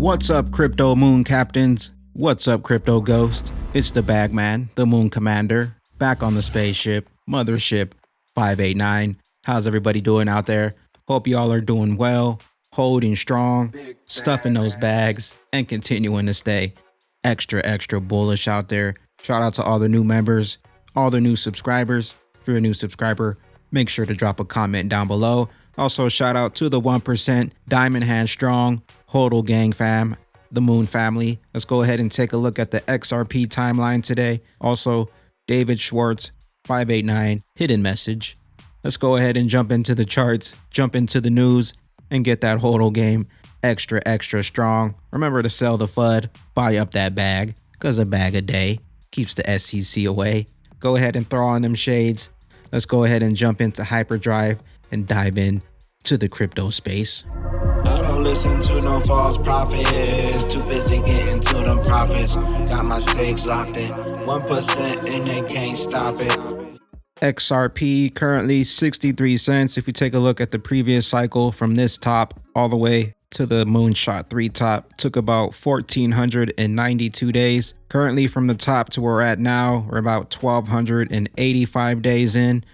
What's up, crypto moon captains? What's up, crypto ghost? It's the Bagman, the moon commander, back on the spaceship, mothership 589. How's everybody doing out there? Hope y'all are doing well, holding strong, stuffing those bags, and continuing to stay extra bullish out there. Shout out to all the new members, all the new subscribers. If you're a new subscriber, make sure to drop a comment down below. Also, shout out to the 1% Diamond Hand Strong, Hodl Gang fam, the Moon family. Let's go ahead and take a look at the XRP timeline today. Also, David Schwartz, 589, hidden message. Let's go ahead and jump into the charts, jump into the news, and get that Hodl game extra strong. Remember to sell the FUD, buy up that bag, because a bag a day keeps the SEC away. Go ahead and throw on them shades. Let's go ahead and jump into hyperdrive and dive in to the crypto space. I don't listen to no false prophets. Too busy getting to them profits. Got my stakes locked in 1% and they can't stop it. XRP currently 63 cents. If you take a look at the previous cycle from this top all the way to the Moonshot II top, took about 1,492 days. Currently from the top to where we're at now, we're about 1,285 days in,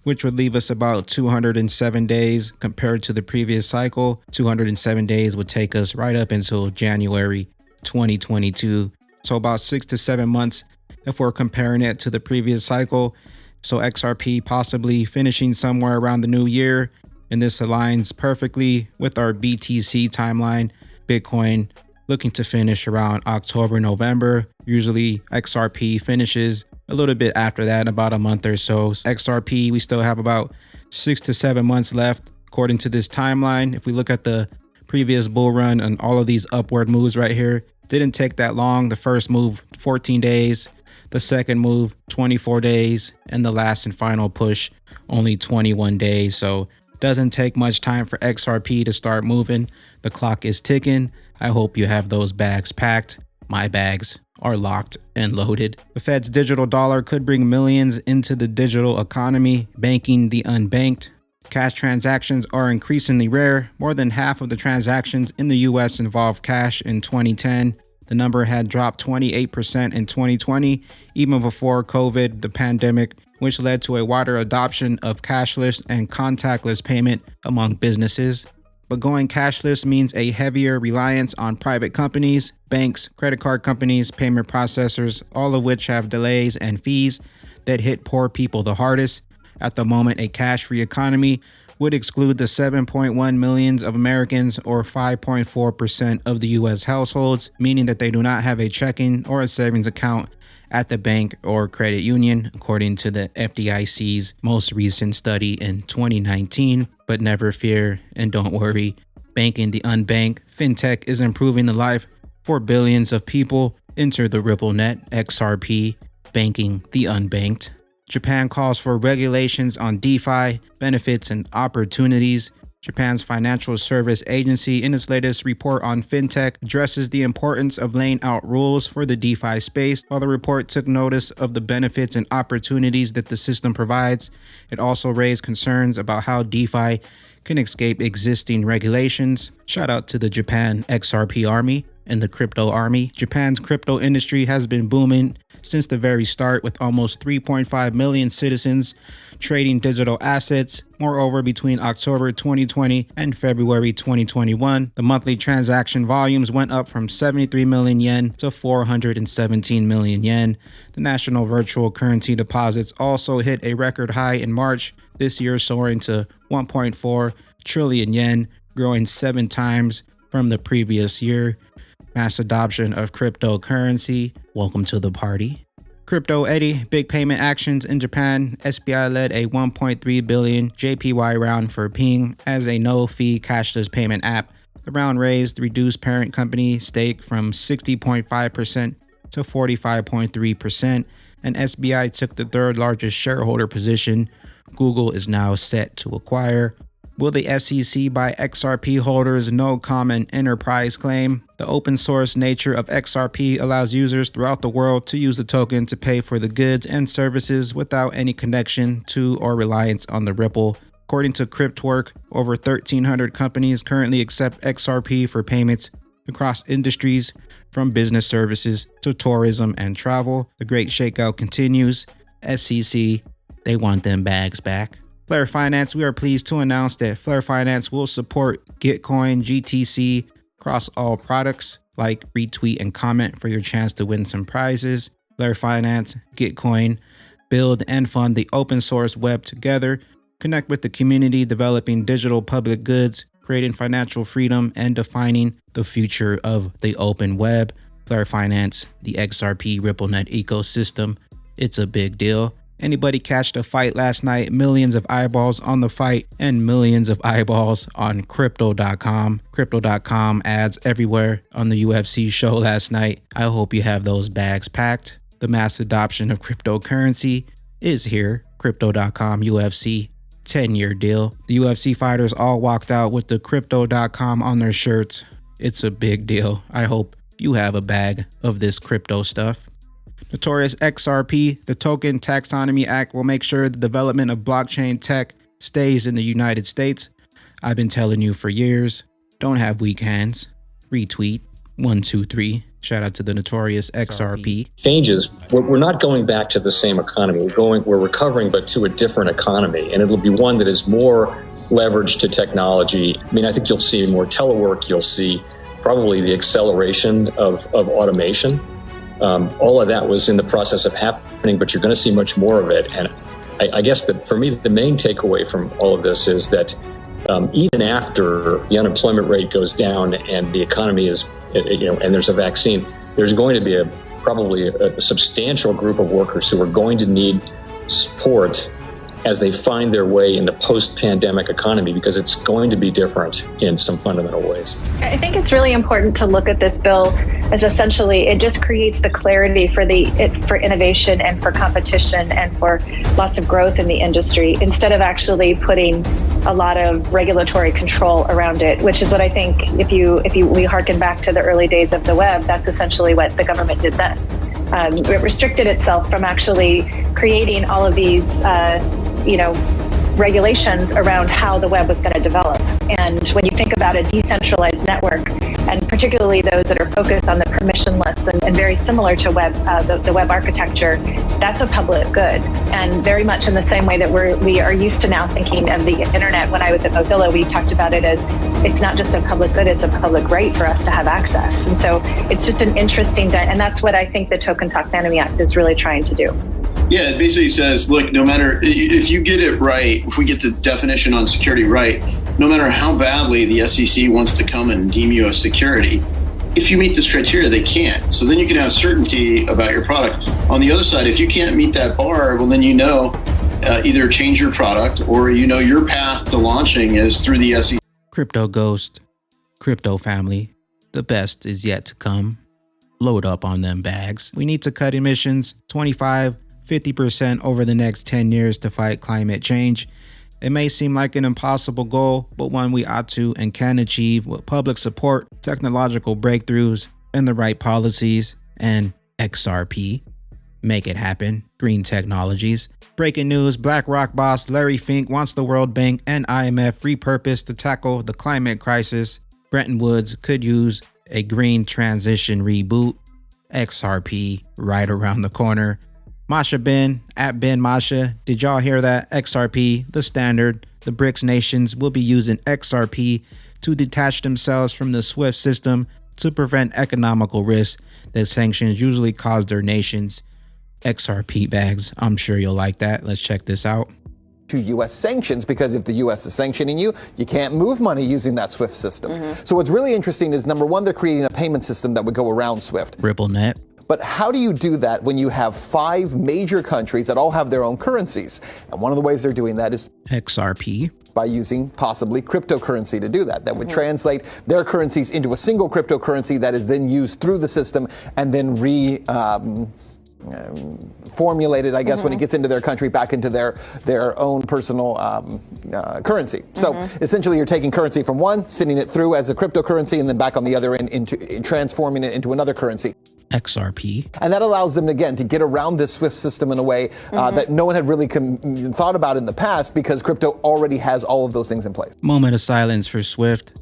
which would leave us about 207 days compared to the previous cycle. 207 days would take us right up until January 2022. So about 6 to 7 months if we're comparing it to the previous cycle. So XRP possibly finishing somewhere around the new year. And this aligns perfectly with our BTC timeline. Bitcoin looking to finish around October, November. Usually XRP finishes a little bit after that, about a month or so. XRP, we still have about 6 to 7 months left according to this timeline. If we look at the previous bull run and all of these upward moves right here, didn't take that long. The first move, 14 days. The second move, 24 days. And the last and final push, only 21 days. So doesn't take much time for XRP to start moving. The clock is ticking. I hope you have those bags packed. My bags are locked and loaded. The Fed's digital dollar could bring millions into the digital economy, banking the unbanked. Cash transactions are increasingly rare. More than half of the transactions in the US involve cash in 2010. The number had dropped 28% in 2020, even before COVID, the pandemic, which led to a wider adoption of cashless and contactless payment among businesses. But going cashless means a heavier reliance on private companies, banks, credit card companies, payment processors, all of which have delays and fees that hit poor people the hardest. At the moment, a cash-free economy would exclude the 7.1 million of Americans, or 5.4% of the US households, meaning that they do not have a checking or a savings account at the bank or credit union, according to the FDIC's most recent study in 2019. But never fear and don't worry, banking the unbanked, fintech is improving the life for billions of people. Enter the Ripple net, XRP, banking the unbanked. Japan calls for regulations on DeFi, benefits and opportunities. Japan's Financial Service Agency, in its latest report on fintech, addresses the importance of laying out rules for the DeFi space. While the report took notice of the benefits and opportunities that the system provides, it also raised concerns about how DeFi can escape existing regulations. Shout out to the Japan XRP Army and the crypto army. Japan's crypto industry has been booming since the very start, with almost 3.5 million citizens trading digital assets. Moreover, between October 2020 and February 2021, the monthly transaction volumes went up from 73 million yen to 417 million yen. The national virtual currency deposits also hit a record high in March this year, soaring to 1.4 trillion yen, growing 7 times from the previous year. Mass adoption of cryptocurrency. Welcome to the party. Crypto eddy, big payment actions in Japan. SBI led a 1.3 billion JPY round for Ping as a no-fee cashless payment app. The round raised reduced parent company stake from 60.5% to 45.3%, and SBI took the third largest shareholder position. Google is now set to acquire. Will the SEC buy XRP holders? No comment. Enterprise claim. The open source nature of XRP allows users throughout the world to use the token to pay for the goods and services without any connection to or reliance on the Ripple. According to Cryptwork, over 1,300 companies currently accept XRP for payments across industries from business services to tourism and travel. The Great Shakeout continues. SEC, they want them bags back. Flare Finance, we are pleased to announce that Flare Finance will support Gitcoin, GTC across all products. Like, retweet, and comment for your chance to win some prizes. Flare Finance, Gitcoin, build and fund the open source web together. Connect with the community, developing digital public goods, creating financial freedom, and defining the future of the open web. Flare Finance, the XRP RippleNet ecosystem. It's a big deal. Anybody catch the fight last night? Millions of eyeballs on the fight and millions of eyeballs on crypto.com. Crypto.com ads everywhere on the UFC show last night. I hope you have those bags packed. The mass adoption of cryptocurrency is here. Crypto.com UFC 10-year deal. The UFC fighters all walked out with the crypto.com on their shirts. It's a big deal. I hope you have a bag of this crypto stuff. Notorious XRP, the Token Taxonomy Act will make sure the development of blockchain tech stays in the United States. I've been telling you for years, don't have weak hands. Retweet, 123. Shout out to the notorious XRP. Changes. We're not going back to the same economy. We're recovering, but to a different economy. And it'll be one that is more leveraged to technology. I mean, I think you'll see more telework. You'll see probably the acceleration of automation. All of that was in the process of happening, but you're going to see much more of it. And I guess that for me, the main takeaway from all of this is that even after the unemployment rate goes down and the economy is, and there's a vaccine, there's going to be probably a substantial group of workers who are going to need support as they find their way in the post-pandemic economy, because it's going to be different in some fundamental ways. I think it's really important to look at this bill as essentially it just creates the clarity for innovation and for competition and for lots of growth in the industry, instead of actually putting a lot of regulatory control around it, which is what I think we harken back to the early days of the web, that's essentially what the government did then. It restricted itself from actually creating all of these regulations around how the web was going to develop. And when you think about a decentralized network, and particularly those that are focused on the permissionless and very similar to the web architecture, that's a public good. And very much in the same way that we are used to now thinking of the internet. When I was at Mozilla, we talked about it as it's not just a public good, it's a public right for us to have access. And so it's just an interesting, and that's what I think the Token Taxonomy Act is really trying to do. Yeah, it basically says, look, no matter if you get it right, if we get the definition on security right, no matter how badly the SEC wants to come and deem you a security, if you meet this criteria, they can't. So then you can have certainty about your product. On the other side, if you can't meet that bar, well, then either change your product or your path to launching is through the SEC. Crypto Ghost, Crypto Family, the best is yet to come. Load up on them bags. We need to cut emissions 50% over the next 10 years to fight climate change. It may seem like an impossible goal, but one we ought to and can achieve with public support, technological breakthroughs, and the right policies. And XRP. Make it happen. Green Technologies. Breaking news, BlackRock boss Larry Fink wants the World Bank and IMF repurposed to tackle the climate crisis. Bretton Woods could use a green transition reboot. XRP right around the corner. Masha Ben, at Ben Masha, did y'all hear that? XRP, the standard, the BRICS nations will be using XRP to detach themselves from the SWIFT system to prevent economical risks that sanctions usually cause their nations. XRP bags, I'm sure you'll like that. Let's check this out. To U.S. sanctions, because if the U.S. is sanctioning you, you can't move money using that SWIFT system. So what's really interesting is, number one, they're creating a payment system that would go around SWIFT. RippleNet. But how do you do that when you have 5 major countries that all have their own currencies? And one of the ways they're doing that is XRP. By using possibly cryptocurrency to do that. That would translate their currencies into a single cryptocurrency that is then used through the system and then formulated, I guess, when it gets into their country back into their own personal currency. So essentially you're taking currency from one, sending it through as a cryptocurrency, and then back on the other end into transforming it into another currency. XRP. And that allows them, again, to get around this SWIFT system in a way that no one had really thought about in the past, because crypto already has all of those things in place. Moment of silence for SWIFT.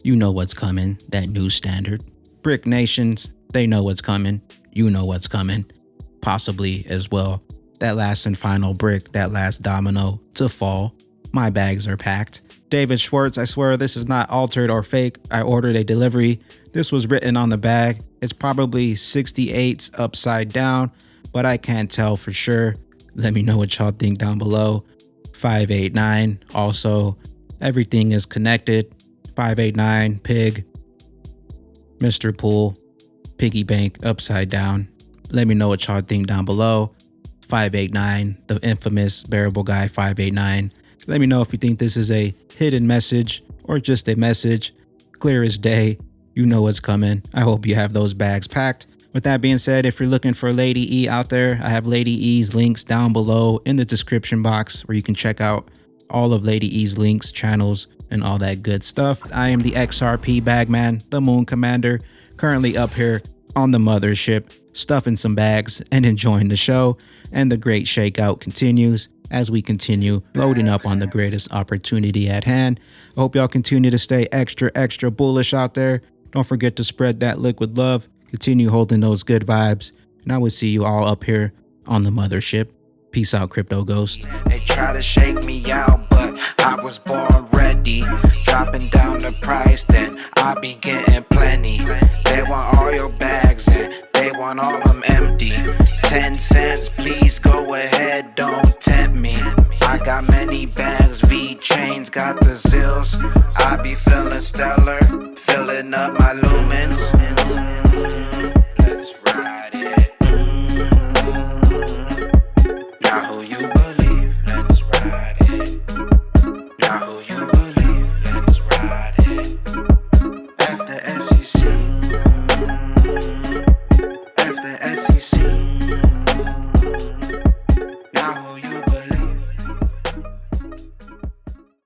You know what's coming, that new standard. Brick nations, they know what's coming. You know what's coming. Possibly as well. That last and final brick, that last domino to fall. My bags are packed. David Schwartz, I swear this is not altered or fake. I ordered a delivery. This was written on the bag. It's probably 68s upside down, but I can't tell for sure. Let me know what y'all think down below. 589. Also, everything is connected. 589, pig, Mr. Pool, piggy bank upside down. Let me know what y'all think down below. 589, the infamous bearable guy 589. Let me know if you think this is a hidden message or just a message. Clear as day. You know what's coming. I hope you have those bags packed. With that being said, if you're looking for Lady E out there, I have Lady E's links down below in the description box where you can check out all of Lady E's links, channels, and all that good stuff. I am the XRP Bagman, the Moon Commander, currently up here on the mothership, stuffing some bags and enjoying the show. And the Great Shakeout continues as we continue loading up on the greatest opportunity at hand. I hope y'all continue to stay extra bullish out there. Don't forget to spread that liquid love. Continue holding those good vibes. And I will see you all up here on the mothership. Peace out, Crypto Ghost. They try to shake me out, but I was born ready. Dropping down the price, then I be getting plenty. They want all your bags and they want all them empty. 10 cents, please go ahead, don't tempt me. I got many bags, V-chains, got the zills. I be feeling stellar, filling up my lumens.